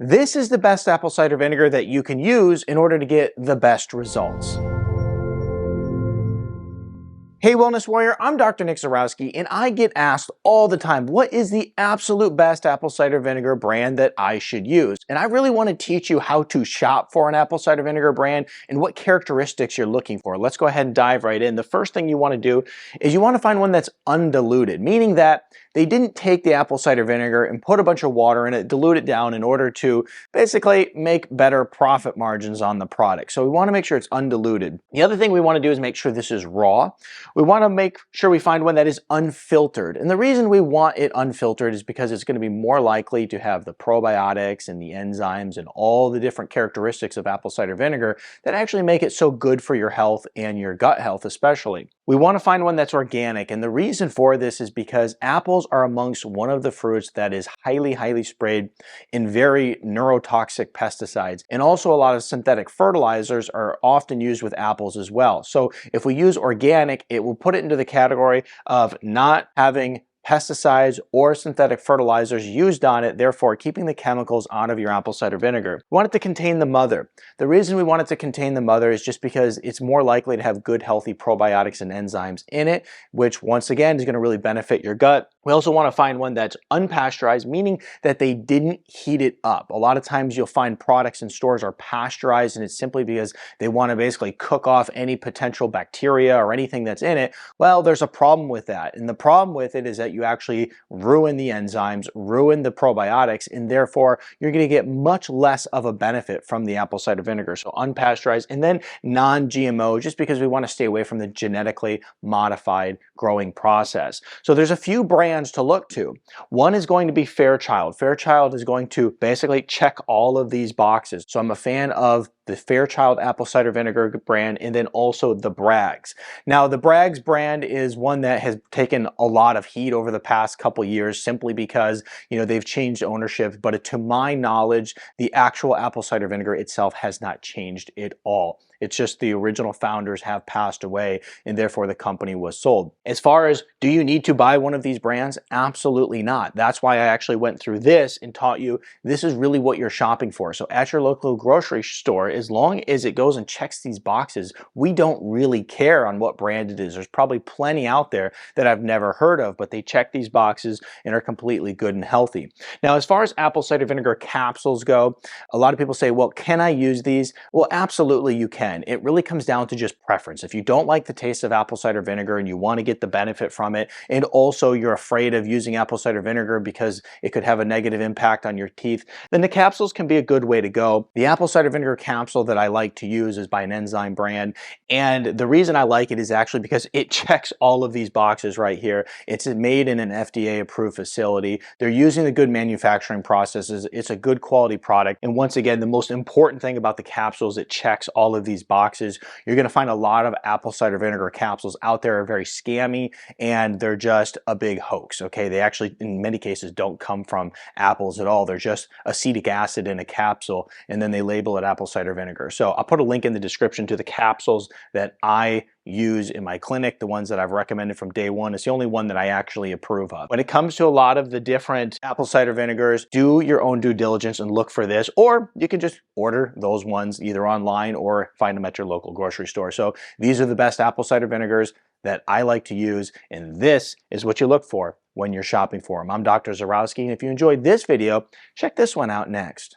This is the best apple cider vinegar that you can use in order to get the best results. Hey Wellness Warrior, I'm Dr. Nick Zyrowski, and I get asked all the time, what is the absolute best apple cider vinegar brand that I should use? And I really want to teach you how to shop for an apple cider vinegar brand and what characteristics you're looking for. Let's go ahead and dive right in. The first thing you want to do is you want to find one that's undiluted, meaning that they didn't take the apple cider vinegar and put a bunch of water in it, dilute it down in order to basically make better profit margins on the product. So we want to make sure it's undiluted. The other thing we want to do is make sure this is raw. We want to make sure we find one that is unfiltered. And the reason we want it unfiltered is because it's going to be more likely to have the probiotics and the enzymes and all the different characteristics of apple cider vinegar that actually make it so good for your health and your gut health especially. We want to find one that's organic, and the reason for this is because apples are amongst one of the fruits that is highly sprayed in very neurotoxic pesticides, and also a lot of synthetic fertilizers are often used with apples as well. So if we use organic, it will put it into the category of not having pesticides or synthetic fertilizers used on it, therefore keeping the chemicals out of your apple cider vinegar. We want it to contain the mother. The reason we want it to contain the mother is just because it's more likely to have good healthy probiotics and enzymes in it, which once again is going to really benefit your gut. We also want to find one that's unpasteurized, meaning that they didn't heat it up. A lot of times you'll find products in stores are pasteurized, and it's simply because they want to basically cook off any potential bacteria or anything that's in it. Well, there's a problem with that, and the problem with it is that you actually ruin the enzymes, ruin the probiotics, and therefore you're going to get much less of a benefit from the apple cider vinegar. So unpasteurized, and then non-GMO, just because we want to stay away from the genetically modified growing process. So there's a few brands to look to. One is going to be Fairchild. Fairchild is going to basically check all of these boxes. So I'm a fan of the Fairchild apple cider vinegar brand, and then also the Bragg's. Now the Bragg's brand is one that has taken a lot of heat over the past couple years simply because, you know, they've changed ownership, but to my knowledge, the actual apple cider vinegar itself has not changed at all. It's just the original founders have passed away, and therefore the company was sold. As far as, do you need to buy one of these brands? Absolutely not. That's why I actually went through this and taught you this is really what you're shopping for. So at your local grocery store, as long as it goes and checks these boxes, we don't really care on what brand it is. There's probably plenty out there that I've never heard of, but they check these boxes and are completely good and healthy. Now, as far as apple cider vinegar capsules go, a lot of people say, well, can I use these? Well, absolutely you can. It really comes down to just preference. If you don't like the taste of apple cider vinegar and you want to get the benefit from it, and also you're afraid of using apple cider vinegar because it could have a negative impact on your teeth, then the capsules can be a good way to go. The apple cider vinegar capsule that I like to use is by an enzyme brand, and the reason I like it is actually because it checks all of these boxes right here. It's made in an FDA approved facility. They're using the good manufacturing processes. It's a good quality product, and once again, the most important thing about the capsules, it checks all of these boxes. You're going to find a lot of apple cider vinegar capsules out there are very scammy, and they're just a big hoax. Okay, they actually in many cases don't come from apples at all. They're just acetic acid in a capsule, and then they label it apple cider vinegar. So I'll put a link in the description to the capsules that I use in my clinic, the ones that I've recommended from day one. It's the only one that I actually approve of. When it comes to a lot of the different apple cider vinegars, do your own due diligence and look for this, or you can just order those ones either online or find them at your local grocery store. So these are the best apple cider vinegars that I like to use, and this is what you look for when you're shopping for them. I'm Dr. Zyrowski, and if you enjoyed this video, check this one out next.